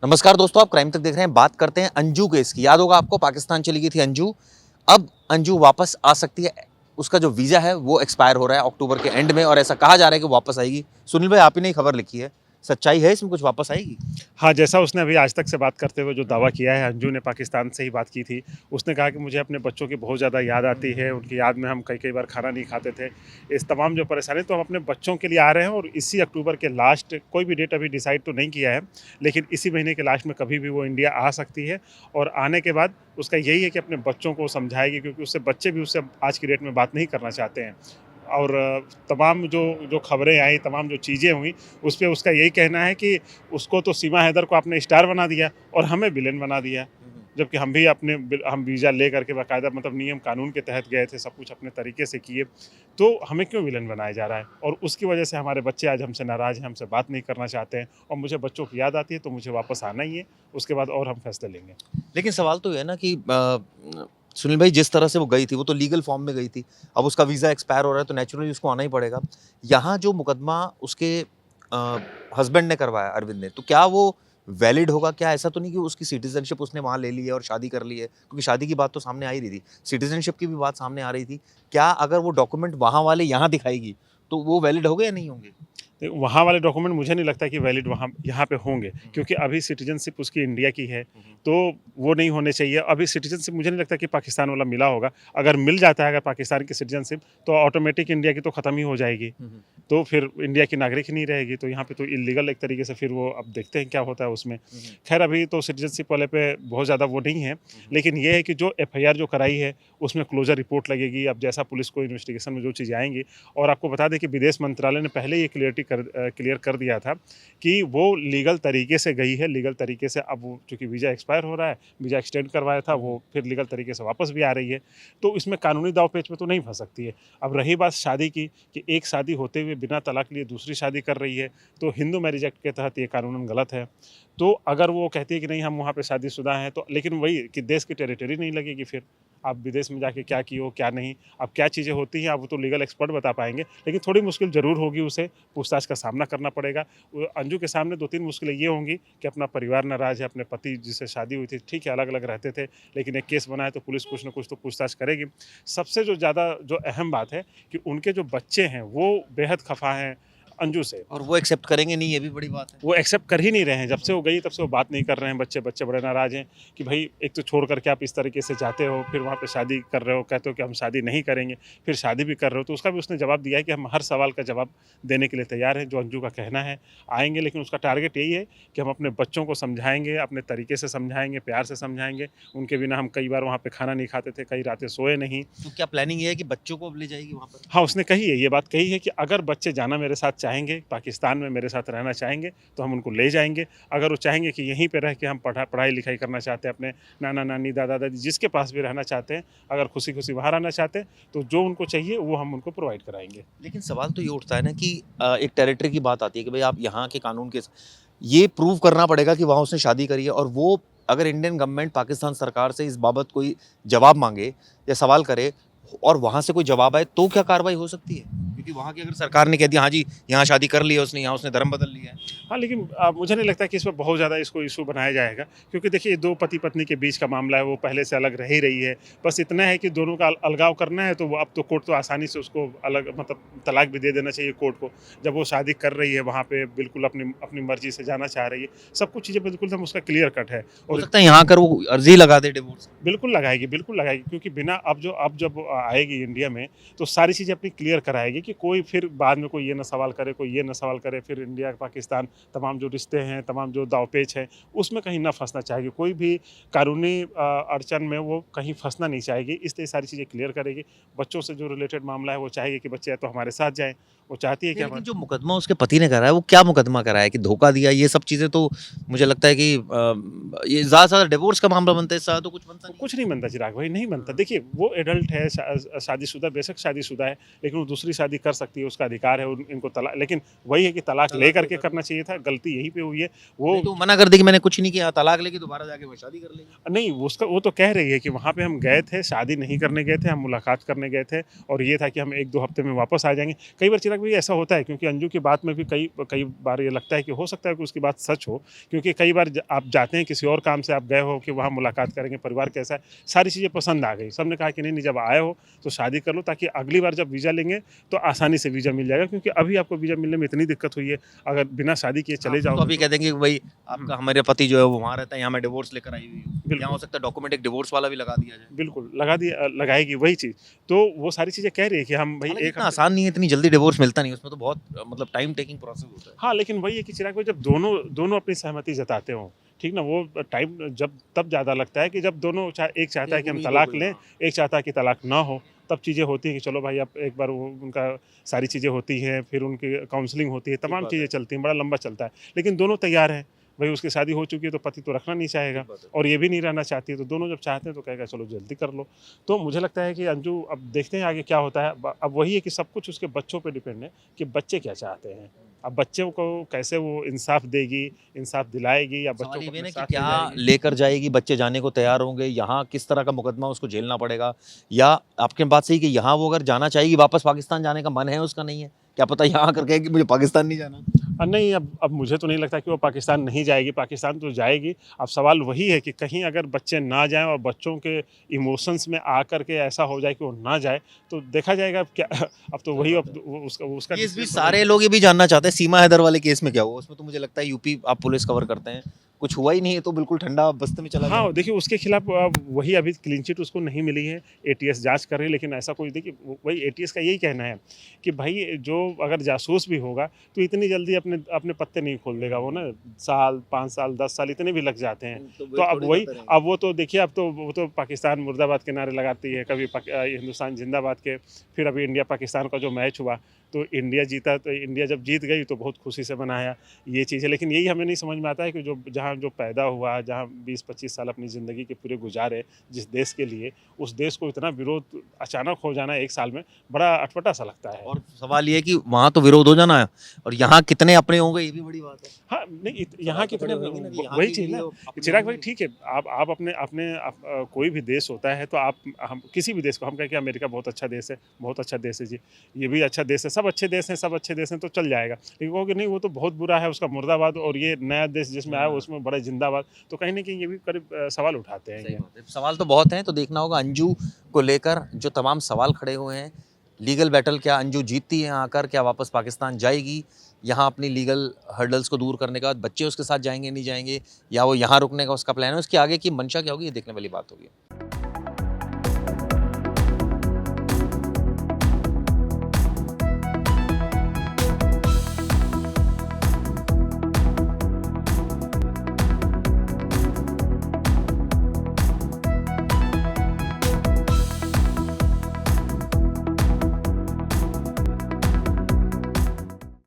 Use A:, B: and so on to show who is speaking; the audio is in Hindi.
A: नमस्कार दोस्तों, आप क्राइम तक देख रहे हैं। बात करते हैं अंजू केस की। याद होगा आपको, पाकिस्तान चली गई थी अंजू। अब अंजू वापस आ सकती है। उसका जो वीज़ा है वो एक्सपायर हो रहा है अक्टूबर के एंड में और ऐसा कहा जा रहा है कि वापस आएगी। सुनील भाई, आप ही ने खबर लिखी है, सच्चाई है इसमें, कुछ वापस आएगी?
B: हाँ, जैसा उसने अभी आज तक से बात करते हुए जो दावा किया है, अंजू ने पाकिस्तान से ही बात की थी। उसने कहा कि मुझे अपने बच्चों की बहुत ज़्यादा याद आती है, उनकी याद में हम कई-कई बार खाना नहीं खाते थे। इस तमाम जो परेशानी, तो हम अपने बच्चों के लिए आ रहे हैं और इसी अक्टूबर के लास्ट, कोई भी डेट अभी डिसाइड तो नहीं किया है, लेकिन इसी महीने के लास्ट में कभी भी वो इंडिया आ सकती है। और आने के बाद उसका यही है कि अपने बच्चों को समझाएगी, क्योंकि उससे बच्चे भी उससे आज की डेट में बात नहीं करना चाहते हैं। और तमाम जो जो खबरें आई, तमाम जो चीज़ें हुई, उस पे उसका यही कहना है कि उसको तो सीमा हैदर को आपने स्टार बना दिया और हमें विलेन बना दिया। जबकि हम भी हम वीज़ा ले करके बाकायदा, मतलब नियम कानून के तहत गए थे, सब कुछ अपने तरीके से किए, तो हमें क्यों विलेन बनाया जा रहा है? और उसकी वजह से हमारे बच्चे आज हमसे नाराज़ हैं, हमसे बात नहीं करना चाहते हैं। और मुझे बच्चों की याद आती है, तो मुझे वापस आना ही है, उसके बाद और हम फैसले लेंगे।
A: लेकिन सवाल तो ये है ना कि सुनील भाई, जिस तरह से वो गई थी वो तो लीगल फॉर्म में गई थी। अब उसका वीज़ा एक्सपायर हो रहा है तो नेचुरली उसको आना ही पड़ेगा। यहाँ जो मुकदमा उसके हस्बैंड ने करवाया, अरविंद ने, तो क्या वो वैलिड होगा? क्या ऐसा तो नहीं कि उसकी सिटीजनशिप उसने वहाँ ले ली है और शादी कर ली है? क्योंकि शादी की बात तो सामने आ ही रही थी, सिटीजनशिप की भी बात सामने आ रही थी। क्या अगर वो डॉक्यूमेंट वहाँ वाले यहाँ दिखाएगी तो वो वैलिड होंगे या नहीं होंगे?
B: तो वहाँ वाले डॉक्यूमेंट मुझे नहीं लगता कि वैलिड वहाँ यहाँ पे होंगे, क्योंकि अभी सिटीजनशिप उसकी इंडिया की है, तो वो नहीं होने चाहिए। अभी सिटीजनशिप मुझे नहीं लगता कि पाकिस्तान वाला मिला होगा। अगर मिल जाता है, अगर पाकिस्तान की सिटीजनशिप, तो ऑटोमेटिक इंडिया की तो ख़त्म ही हो जाएगी। तो फिर इंडिया की नागरिक ही नहीं रहेगी, तो यहाँ पे तो इलीगल एक तरीके से फिर वो, अब देखते हैं क्या होता है उसमें। खैर, अभी तो सिटीजनशिप वाले पे बहुत ज़्यादा वो नहीं है, लेकिन ये है कि जो एफआईआर जो कराई है, उसमें क्लोजर रिपोर्ट लगेगी। अब जैसा पुलिस को इन्वेस्टिगेशन में जो चीज़ें आएंगी, और आपको बता दें कि विदेश मंत्रालय ने पहले ये क्लियर कर दिया था कि वो लीगल तरीके से गई है, लीगल तरीके से। अब वो चूँकि वीज़ा एक्सपायर हो रहा है, वीज़ा एक्सटेंड करवाया था, वो फिर लीगल तरीके से वापस भी आ रही है, तो इसमें कानूनी दाव-पेच में तो नहीं फँस सकती है। अब रही बात शादी की, कि एक शादी होते हुए बिना तलाक लिए दूसरी शादी कर रही है, तो हिंदू मैरिज एक्ट के तहत ये कानूनन गलत है। तो अगर वो कहती है कि नहीं, हम वहाँ पे शादीशुदा हैं, तो लेकिन वही कि देश की टेरिटरी नहीं लगेगी फिर। आप विदेश में जाके क्या किए हो, क्या नहीं, अब क्या चीज़ें होती हैं, अब वो तो लीगल एक्सपर्ट बता पाएँगे, लेकिन थोड़ी मुश्किल ज़रूर होगी, उसे पूछताछ का सामना करना पड़ेगा। अंजू के सामने 2-3 मुश्किलें ये होंगी कि अपना परिवार नाराज़ है, अपने पति जिससे शादी हुई थी, ठीक है, अलग-अलग रहते थे, लेकिन एक केस बना है तो पुलिस कुछ न कुछ तो पूछताछ करेगी। सबसे जो ज़्यादा जो अहम बात है कि उनके जो बच्चे हैं, वो बेहद खफ़ा हैं अंजू से।
A: और वो एक्सेप्ट करेंगे नहीं, ये भी बड़ी बात है।
B: वो एक्सेप्ट कर ही नहीं रहे हैं, जब से वो गई तब से वो बात नहीं कर रहे हैं। बच्चे बच्चे बड़े नाराज़ हैं कि भाई, एक तो छोड़ कर के आप इस तरीके से जाते हो, फिर वहाँ पे शादी कर रहे हो, कहते हो कि हम शादी नहीं करेंगे, फिर शादी भी कर रहे हो। तो उसका भी उसने जवाब दिया है कि हम हर सवाल का जवाब देने के लिए तैयार हैं, जो अंजू का कहना है। आएँगे, लेकिन उसका टारगेट यही है कि हम अपने बच्चों को समझाएँगे, अपने तरीके से समझाएँगे, प्यार से समझाएँगे। उनके बिना हम कई बार वहाँ पे खाना नहीं खाते थे, कई रातें सोए नहीं।
A: तो क्या प्लानिंग ये है कि बच्चों को अब ले जाएगी वहाँ पर?
B: हाँ, उसने कही है, ये बात कही है कि अगर बच्चे जाना मेरे साथ चाहेंगे, पाकिस्तान में मेरे साथ रहना चाहेंगे, तो हम उनको ले जाएँगे। अगर वो चाहेंगे कि यहीं पे रह के हम पढ़ाई-लिखाई करना चाहते हैं, अपने नाना-नानी, दादा-दादी जिसके पास भी रहना चाहते हैं, अगर खुशी-खुशी वहाँ रहना चाहते हैं, तो जो उनको चाहिए वो हम उनको प्रोवाइड कराएँगे।
A: लेकिन सवाल तो ये उठता है ना कि एक टेरिटरी की बात आती है कि भाई आप यहाँ के कानून के ये प्रूव करना पड़ेगा कि वहाँ उसने शादी करी है और वो अगर इंडियन गवर्नमेंट पाकिस्तान सरकार से इस बाबत कोई जवाब मांगे या सवाल करे और वहाँ से कोई जवाब आए तो क्या कार्रवाई हो सकती है? क्योंकि वहाँ की अगर सरकार ने कह दिया हाँ जी, यहाँ शादी कर ली है उसने, यहाँ उसने धर्म बदल लिया है।
B: हाँ, लेकिन मुझे नहीं लगता कि इसमें बहुत ज़्यादा इसको इश्यू बनाया जाएगा, क्योंकि देखिए, 2 पति-पत्नी के बीच का मामला है, वो पहले से अलग रह ही रही है। बस इतना है कि दोनों का अलगाव करना है, तो वो अब तो कोर्ट तो आसानी से उसको अलग, मतलब तलाक भी दे देना चाहिए कोर्ट को। जब वो शादी कर रही है वहाँ पे, बिल्कुल अपनी अपनी मर्ज़ी से जाना चाह रही है, सब कुछ चीज़ें बिल्कुल एकदम उसका क्लियर कट है।
A: हो
B: और
A: सकता है यहाँ आकर वो अर्जी लगा दे डिवोर्स।
B: बिल्कुल लगाएगी, क्योंकि बिना, अब जब आएगी इंडिया में, तो सारी चीज़ें अपनी क्लियर कराएगी कि कोई फिर बाद में कोई ये ना सवाल करे, कोई ये ना सवाल करे, फिर इंडिया पाकिस्तान तमाम जो रिश्ते हैं, तमाम जो दाव-पेच हैं, उसमें कहीं ना फँसना चाहेगी। कोई भी कानूनी अड़चन में वो कहीं फँसना नहीं चाहेगी, इसलिए सारी चीज़ें क्लियर करेगी। बच्चों से जो रिलेटेड मामला है, वो चाहेगी कि बच्चे या तो हमारे साथ जाएँ, वो चाहती है कि
A: लेकिन
B: हमारे।
A: जो मुकदमा उसके पति ने करा है वो क्या मुकदमा करा है कि धोखा दिया, ये सब चीजें तो मुझे लगता है कि ये ज्यादा से ज्यादा डिवोर्स का मामला बनता है, इससे ज्यादा तो कुछ बनता नहीं।
B: कुछ नहीं बनता चिराग भाई, नहीं बनता। देखिए, वो एडल्ट है, शादीशुदा, बेशक शादीशुदा है, लेकिन वो दूसरी शादी कर सकती है, उसका अधिकार है। इनको तलाक, लेकिन वही है कि तलाक ले करके करना चाहिए था, गलती यहीं पे हुई है। वो
A: नहीं तो मना कर दे कि मैंने कुछ नहीं किया, तलाक लेके दोबारा जाके वो शादी कर लेगी।
B: नहीं, वो तो कह रही है कि वहाँ पे हम गए थे, शादी नहीं करने गए थे, हम मुलाकात करने गए थे, और ये था कि हम 1-2 हफ्ते में वापस आ जाएँगे। कई बार चिराग चिराग भाई ऐसा होता है, क्योंकि अंजू की बात में भी कई कई बार ये लगता है कि हो सकता है कि उसकी बात सच हो, क्योंकि कई बार आप जाते हैं किसी और काम से, आप गए हो कि वहाँ मुलाकात करेंगे, परिवार कैसा है, सारी चीज़ें पसंद आ गई। सबने कहा कि नहीं नहीं, जब आए हो तो शादी कर लो, ताकि अगली बार जब वीज़ा लेंगे तो आसानी से वीज़ा मिल जाएगा, क्योंकि अभी आपको वीज़ा मिलने में इतनी दिक्कत हुई है, अगर बिना शादी किए चले
A: तो
B: जाओ
A: अभी कह देंगे कि भाई आपका हमारे पति जो है वो वहाँ रहता है, यहाँ मैं डिवोर्स लेकर आई हुई हूँ,
B: बिल्कुल।
A: यहाँ हो सकता है डॉक्यूमेंट एक डिवोर्स वाला भी लगा दिया जाए।
B: बिल्कुल लगाएगी वही चीज़। तो वो सारी चीज़ें कह रही है कि हम भाई
A: हालांकि
B: एक
A: इतना आसान नहीं है, इतनी जल्दी डिवोर्स मिलता नहीं, उसमें तो बहुत मतलब टाइम टेकिंग प्रोसेस होता है।
B: हाँ, लेकिन वही है कि चिराग भाई जब दोनों दोनों अपनी सहमति जताते हों, ठीक ना, वो टाइम जब तब ज़्यादा लगता है कि जब दोनों एक चाहता है कि हम
A: उम्मीद हो
B: तलाक
A: गई,
B: लें,
A: हाँ।
B: एक चाहता है कि तलाक ना हो, तब चीज़ें होती हैं कि चलो भाई अब एक बार वो उनका सारी चीज़ें होती हैं, फिर उनकी काउंसलिंग होती है,
A: ठीक
B: तमाम
A: बात
B: चीज़ें
A: है।
B: चलती हैं, बड़ा लंबा चलता है। लेकिन दोनों तैयार हैं, भई उसकी शादी हो चुकी है तो पति तो रखना नहीं चाहेगा,
A: ठीक बात है।
B: और ये भी नहीं रहना चाहती है, तो दोनों जब चाहते हैं तो कहेगा चलो जल्दी कर लो। तो मुझे लगता है कि अंजू, अब देखते हैं आगे क्या होता है। अब वही है कि सब कुछ उसके बच्चों पे डिपेंड है कि बच्चे क्या चाहते हैं। अब बच्चों को कैसे वो इंसाफ देगी, इंसाफ दिलाएगी, या बच्चों
A: सवाल
B: को
A: ये भी है
B: अपने
A: ना कि
B: साथ ले
A: क्या
B: जाएगी।
A: लेकर जाएगी, बच्चे जाने को तैयार होंगे, यहाँ किस तरह का मुकदमा उसको झेलना पड़ेगा, या आपके बात सही कि यहाँ वो अगर जाना चाहेगी, वापस पाकिस्तान जाने का मन है उसका, नहीं है, क्या पता यहाँ आकर कहे कि मुझे पाकिस्तान नहीं जाना।
B: नहीं, अब मुझे तो नहीं लगता कि वो पाकिस्तान नहीं जाएगी, पाकिस्तान तो जाएगी। अब सवाल वही है कि कहीं अगर बच्चे ना जाएँ और बच्चों के इमोशंस में आकर के ऐसा हो जाए कि वो ना जाए, तो देखा जाएगा अब क्या। अब तो
A: सही
B: वही,
A: बात
B: अब
A: है।
B: वो उसका
A: ये इस बीच
B: डिसीजन तो
A: सारे
B: वही।
A: लोग ये भी जानना चाहते हैं सीमा हैदर वाले केस में क्या हुआ, उसमें तो मुझे लगता है यूपी आप पुलिस कवर करते हैं, कुछ हुआ ही नहीं है, तो बिल्कुल ठंडा बस्ते में चला गया।
B: हाँ, देखिए उसके खिलाफ वही अभी क्लीन चिट उसको नहीं मिली है, एटीएस जाँच कर रही है, लेकिन ऐसा कोई, देखिए वही एटीएस का यही कहना है कि भाई जो अगर जासूस भी होगा तो इतनी जल्दी अपने अपने पत्ते नहीं खोल देगा वो ना, साल, 5 साल, 10 साल इतने भी लग जाते हैं।
A: तो
B: तो
A: वेट
B: अब
A: थोड़ी
B: वही,
A: करते रहेंगे।
B: अब वो तो देखिए, अब तो वो तो पाकिस्तान मुर्दाबाद के नारे लगाती है, कभी हिंदुस्तान जिंदाबाद के, फिर अभी इंडिया पाकिस्तान का जो मैच हुआ, तो इंडिया जीता, तो इंडिया जब जीत गई तो बहुत खुशी से मनाया, ये चीज़ है। लेकिन यही हमें नहीं समझ में आता है कि जो जहाँ जो पैदा हुआ, जहाँ 20-25 साल अपनी ज़िंदगी के पूरे गुजारे जिस देश के लिए, उस देश को इतना विरोध अचानक हो जाना एक साल में, बड़ा अटपटा-सा लगता है।
A: और सवाल ये है कि वहाँ तो विरोध हो जाना है, और यहाँ कितने अपने होंगे, ये भी बड़ी बात है।
B: हाँ, नहीं यहाँ
A: सवाल तो
B: कितने,
A: खड़े होंगे ना कि यहाँ
B: वही
A: के
B: चीज़
A: लिए
B: ना,
A: अपने
B: चिराग भाई
A: होंगे।
B: ठीक है, आप अपने अपने कोई भी देश होता है तो आप, हम किसी भी देश को हम कहें कि अमेरिका बहुत अच्छा देश है, बहुत अच्छा देश है जी, ये भी अच्छा देश है, सब अच्छे देश हैं, सब अच्छे देश हैं, तो चल जाएगा। लेकिन कहोगे नहीं वो तो बहुत बुरा है, उसका मुर्दाबाद, और ये नया देश जिसमें आया
A: हाँ।
B: उसमें बड़ा जिंदाबाद, तो कहीं न कहीं ये भी करीब सवाल उठाते हैं
A: सही
B: ये।
A: बात है। सवाल तो बहुत हैं, तो देखना होगा अंजू को लेकर जो तमाम सवाल खड़े हुए हैं, लीगल बैटल, क्या अंजू जीतती है यहाँ आकर, क्या वापस पाकिस्तान जाएगी, यहाँ अपनी लीगल हर्डल्स को दूर करने के बाद बच्चे उसके साथ जाएँगे, नहीं जाएँगे, या वो यहाँ रुकने का उसका प्लान है, उसकी आगे की मंशा क्या होगी, ये देखने वाली बात होगी।